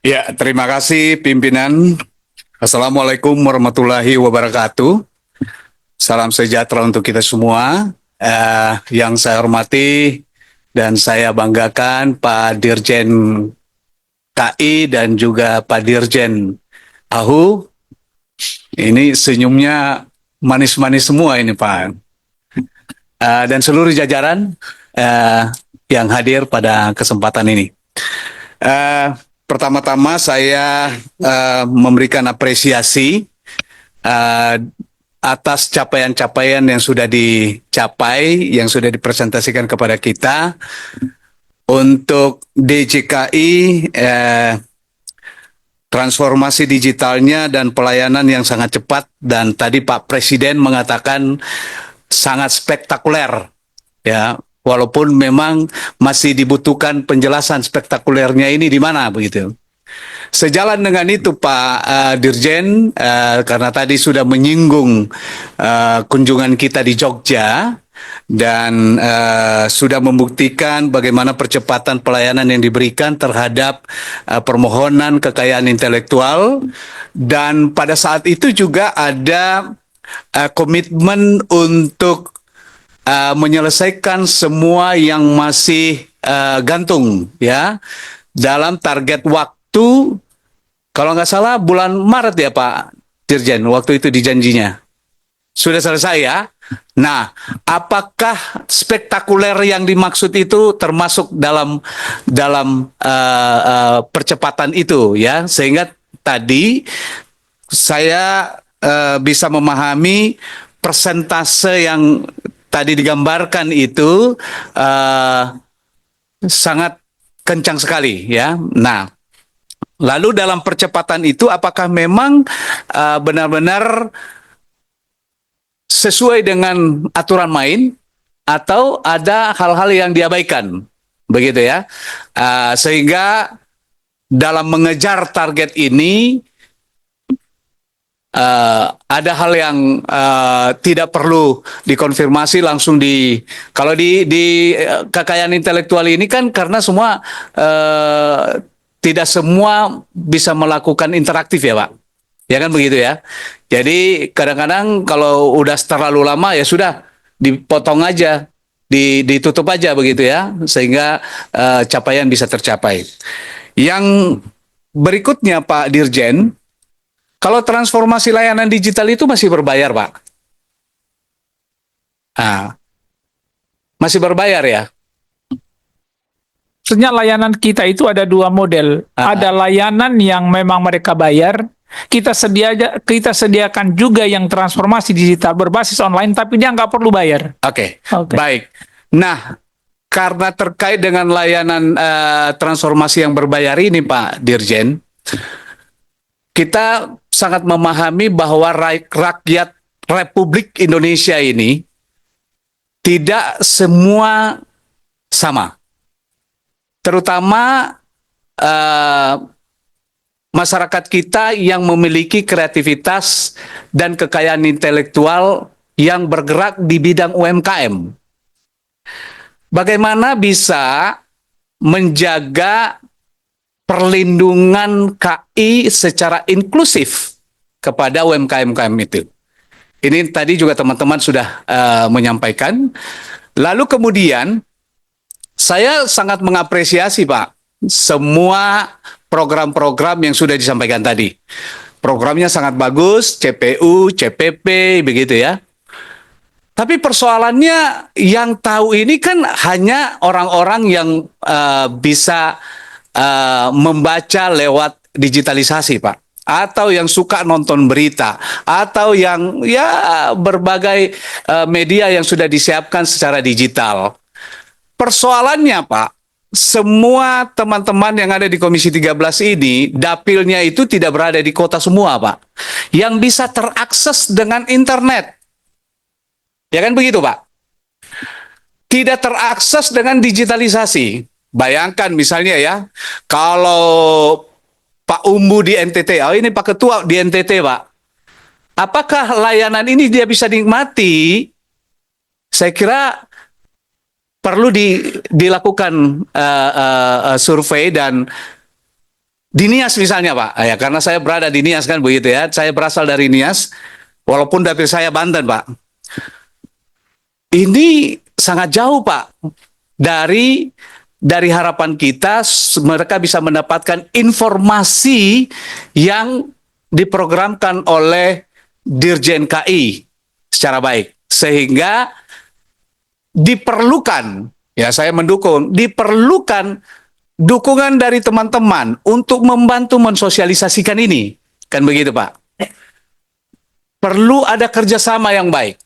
Ya, terima kasih pimpinan. Assalamualaikum warahmatullahi wabarakatuh. Salam sejahtera untuk kita semua. Yang saya hormati dan saya banggakan Pak Dirjen KI dan juga Pak Dirjen AHU. Ini senyumnya manis-manis semua ini Pak. Dan seluruh jajaran uh, yang hadir pada kesempatan ini. Uh, Pertama-tama saya memberikan apresiasi uh, atas capaian-capaian yang sudah dicapai, yang sudah dipresentasikan kepada kita untuk DJKI, transformasi digitalnya dan pelayanan yang sangat cepat, dan tadi Pak Presiden mengatakan sangat spektakuler, ya. Walaupun memang masih dibutuhkan penjelasan spektakulernya ini di mana begitu. Sejalan dengan itu Pak Dirjen, karena tadi sudah menyinggung kunjungan kita di Jogja dan sudah membuktikan bagaimana percepatan pelayanan yang diberikan terhadap permohonan kekayaan intelektual, dan pada saat itu juga ada komitmen untuk menyelesaikan semua yang masih gantung, ya, dalam target waktu, kalau nggak salah bulan Maret ya Pak Dirjen, waktu itu dijanjinya. Sudah selesai ya. Nah, apakah spektakuler yang dimaksud itu termasuk dalam percepatan itu ya, sehingga tadi saya bisa memahami persentase yang tadi digambarkan itu sangat kencang sekali ya. Nah, lalu dalam percepatan itu apakah memang benar-benar sesuai dengan aturan main atau ada hal-hal yang diabaikan, begitu ya? Sehingga dalam mengejar target ini ada hal yang tidak perlu dikonfirmasi langsung kalau di kekayaan intelektual ini kan karena semua tidak semua bisa melakukan interaktif ya Pak, ya kan begitu ya. Jadi kadang-kadang kalau udah terlalu lama ya sudah dipotong aja, ditutup aja begitu ya, sehingga capaian bisa tercapai. Yang berikutnya Pak Dirjen, kalau transformasi layanan digital itu masih berbayar, Pak? Ah, masih berbayar ya? Sebenarnya layanan kita itu ada dua model. Ada layanan yang memang mereka bayar. Kita sediakan juga yang transformasi digital berbasis online, tapi dia nggak perlu bayar. Oke, baik. Nah, karena terkait dengan layanan transformasi yang berbayar ini, Pak Dirjen, kita sangat memahami bahwa rakyat Republik Indonesia ini tidak semua sama. Terutama masyarakat kita yang memiliki kreativitas dan kekayaan intelektual yang bergerak di bidang UMKM. Bagaimana bisa menjaga perlindungan KI secara inklusif kepada UMKM itu? Ini tadi juga teman-teman sudah menyampaikan. Lalu kemudian saya sangat mengapresiasi Pak semua program-program yang sudah disampaikan tadi. Programnya sangat bagus, CPU, CPP, begitu ya. Tapi persoalannya yang tahu ini kan hanya orang-orang yang bisa membaca lewat digitalisasi, Pak. Atau yang suka nonton berita, atau yang ya berbagai media yang sudah disiapkan secara digital. Persoalannya, Pak, semua teman-teman yang ada di Komisi 13 ini, dapilnya itu tidak berada di kota semua, Pak. Yang bisa terakses dengan internet. Ya kan begitu, Pak? Tidak terakses dengan digitalisasi. Bayangkan misalnya ya, kalau Pak Umbu di NTT, oh ini Pak Ketua di NTT, Pak. Apakah layanan ini dia bisa nikmati? Saya kira perlu dilakukan survei dan Di Nias misalnya Pak, ya karena saya berada di Nias kan begitu ya, saya berasal dari Nias, walaupun dapil saya Banten Pak. Ini sangat jauh Pak dari harapan kita mereka bisa mendapatkan informasi yang diprogramkan oleh Dirjen KI secara baik, sehingga diperlukan, ya saya mendukung, diperlukan dukungan dari teman-teman untuk membantu mensosialisasikan ini. Kan begitu Pak. Perlu ada kerjasama yang baik.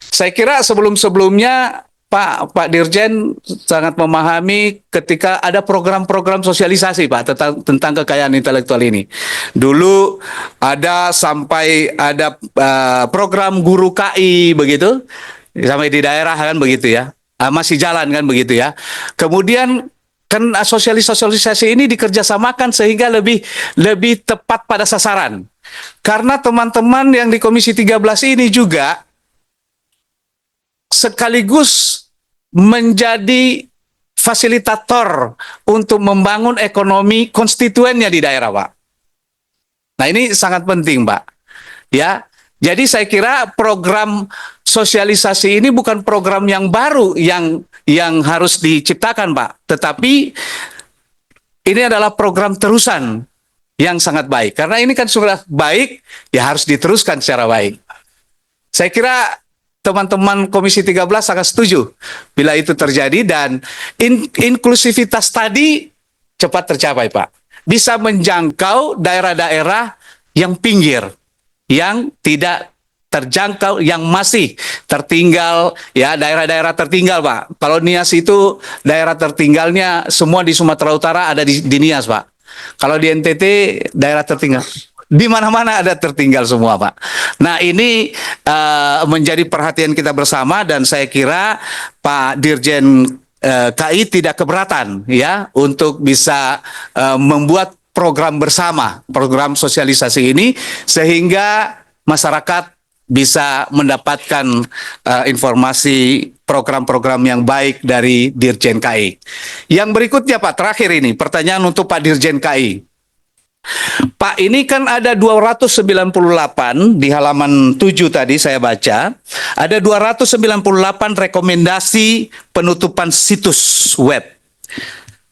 Saya kira sebelum-sebelumnya Pak Dirjen sangat memahami ketika ada program-program sosialisasi Pak tentang kekayaan intelektual ini. Dulu ada sampai ada program guru KI begitu, sampai di daerah kan begitu ya. Masih jalan kan begitu ya. Kemudian kan sosialisasi ini dikerjasamakan sehingga lebih tepat pada sasaran. Karena teman-teman yang di Komisi 13 ini juga sekaligus menjadi fasilitator untuk membangun ekonomi konstituennya di daerah, Pak. Nah, ini sangat penting, Pak. Ya. Jadi saya kira program sosialisasi ini bukan program yang baru yang harus diciptakan, Pak. Tetapi ini adalah program terusan yang sangat baik. Karena ini kan sudah baik, ya harus diteruskan secara baik. Saya kira teman-teman Komisi 13 sangat setuju bila itu terjadi dan inklusivitas tadi cepat tercapai, Pak. Bisa menjangkau daerah-daerah yang pinggir, yang tidak terjangkau, yang masih tertinggal, ya daerah-daerah tertinggal, Pak. Kalau Nias itu daerah tertinggalnya semua di Sumatera Utara ada di Nias, Pak. Kalau di NTT daerah tertinggal. Di mana-mana ada tertinggal semua, Pak. Nah, ini menjadi perhatian kita bersama dan saya kira Pak Dirjen KI tidak keberatan ya untuk bisa membuat program bersama, program sosialisasi ini sehingga masyarakat bisa mendapatkan informasi program-program yang baik dari Dirjen KI. Yang berikutnya Pak, terakhir ini pertanyaan untuk Pak Dirjen KI. Pak, ini kan ada 298 di halaman 7 tadi saya baca, ada 298 rekomendasi penutupan situs web.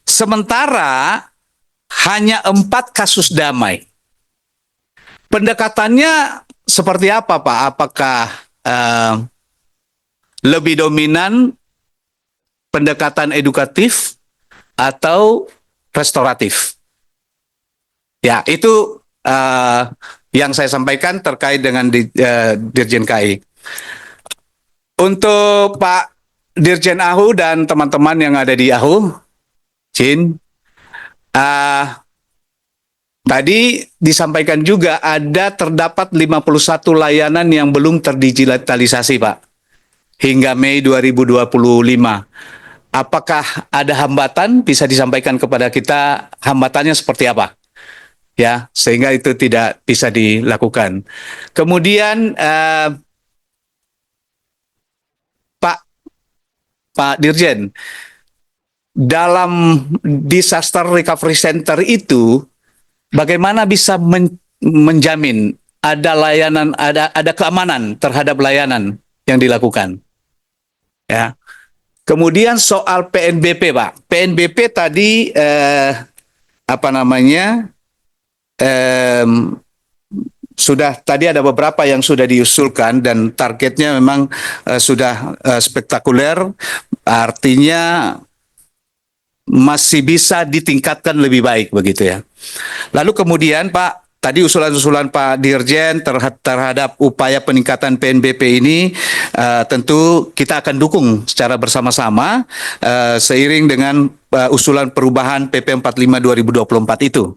Sementara hanya 4 kasus damai. Pendekatannya seperti apa, Pak? Apakah lebih dominan pendekatan edukatif atau restoratif? Ya, itu yang saya sampaikan terkait dengan Dirjen KI. Untuk Pak Dirjen AHU dan teman-teman yang ada di AHU, Jin, tadi disampaikan juga terdapat 51 layanan yang belum terdigitalisasi, Pak, hingga Mei 2025. Apakah ada hambatan? Bisa disampaikan kepada kita hambatannya seperti apa? Ya, sehingga itu tidak bisa dilakukan. Kemudian Pak Dirjen, dalam disaster recovery center itu bagaimana bisa menjamin ada layanan, ada keamanan terhadap layanan yang dilakukan? Ya. Kemudian soal PNBP, Pak. PNBP tadi apa namanya? Sudah tadi ada beberapa yang sudah diusulkan dan targetnya memang sudah spektakuler, artinya masih bisa ditingkatkan lebih baik begitu ya. Lalu kemudian Pak, tadi usulan-usulan Pak Dirjen terhadap upaya peningkatan PNBP ini tentu kita akan dukung secara bersama-sama seiring dengan usulan perubahan PP 45 2024 itu.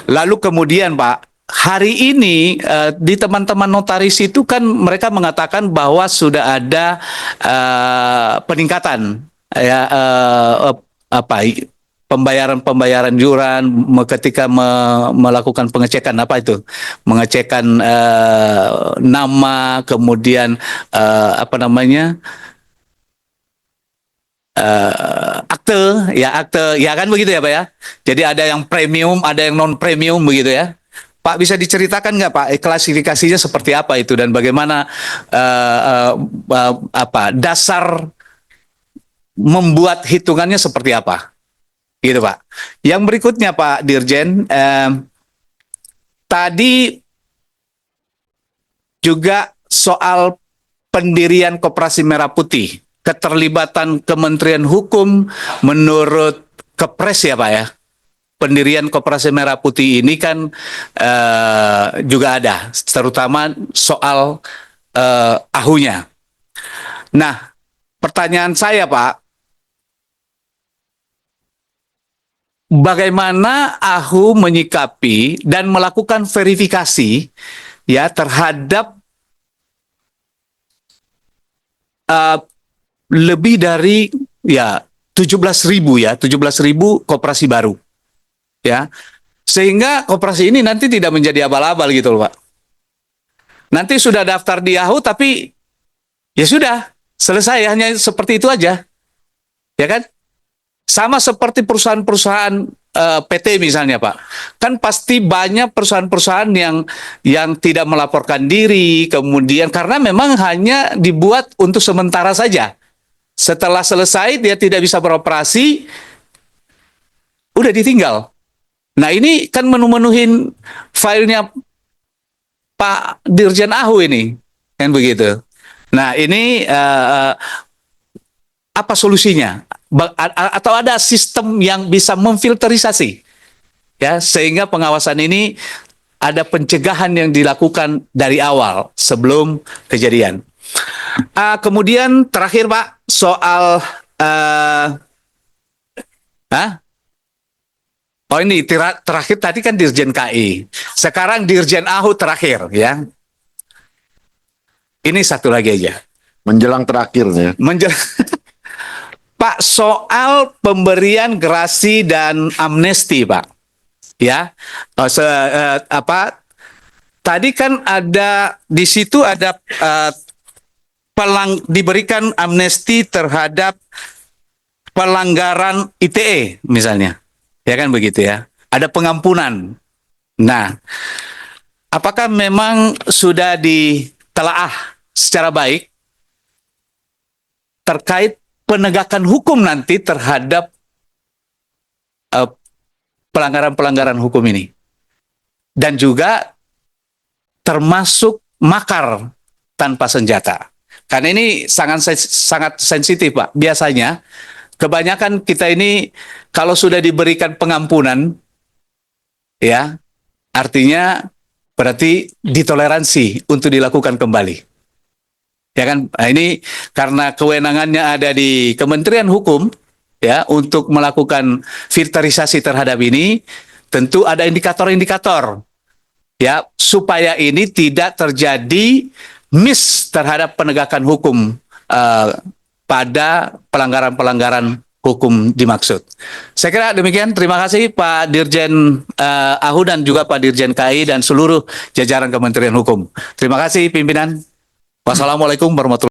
Lalu kemudian Pak, hari ini di teman-teman notaris itu kan mereka mengatakan bahwa sudah ada peningkatan ya pembayaran iuran ketika melakukan pengecekan mengecekan nama, kemudian akte, ya kan begitu ya Pak ya. Jadi ada yang premium, ada yang non premium begitu ya. Pak bisa diceritakan nggak Pak klasifikasinya seperti apa itu dan bagaimana dasar membuat hitungannya seperti apa, gitu Pak. Yang berikutnya Pak Dirjen, tadi juga soal pendirian Koperasi Merah Putih, keterlibatan Kementerian Hukum menurut Kepres ya Pak ya. Pendirian Koperasi Merah Putih ini kan juga ada, terutama soal AHU-nya. Nah, pertanyaan saya Pak, bagaimana AHU menyikapi dan melakukan verifikasi ya terhadap lebih dari ya 17.000 koperasi baru ya, sehingga koperasi ini nanti tidak menjadi abal-abal gitu loh Pak. Nanti sudah daftar di AHU tapi ya sudah selesai, hanya seperti itu aja ya kan. Sama seperti perusahaan-perusahaan PT misalnya Pak, kan pasti banyak perusahaan-perusahaan yang tidak melaporkan diri, kemudian karena memang hanya dibuat untuk sementara saja. Setelah selesai dia tidak bisa beroperasi, udah ditinggal. Nah ini kan menu-menuhin filenya Pak Dirjen AHU ini, kan begitu. Nah ini apa solusinya? Atau ada sistem yang bisa memfilterisasi ya, sehingga pengawasan ini ada pencegahan yang dilakukan dari awal sebelum kejadian. Kemudian terakhir Pak, soal oh ini terakhir tadi kan Dirjen KI, sekarang Dirjen AHU terakhir ya. Ini satu lagi aja. Menjelang terakhir ya. Pak, soal pemberian gerasi dan amnesti, Pak. Ya. Tadi kan ada di situ ada diberikan amnesti terhadap pelanggaran ITE misalnya. Ya kan begitu ya. Ada pengampunan. Nah, apakah memang sudah ditelaah secara baik terkait penegakan hukum nanti terhadap pelanggaran-pelanggaran hukum ini, dan juga termasuk makar tanpa senjata, karena ini sangat sensitif Pak. Biasanya kebanyakan kita ini kalau sudah diberikan pengampunan ya, artinya berarti ditoleransi untuk dilakukan kembali. Ya kan, nah, ini karena kewenangannya ada di Kementerian Hukum ya untuk melakukan filterisasi terhadap ini, tentu ada indikator-indikator ya supaya ini tidak terjadi miss terhadap penegakan hukum pada pelanggaran-pelanggaran hukum dimaksud. Saya kira demikian. Terima kasih Pak Dirjen AHU dan juga Pak Dirjen KI dan seluruh jajaran Kementerian Hukum. Terima kasih pimpinan. Wassalamualaikum warahmatullahi wabarakatuh.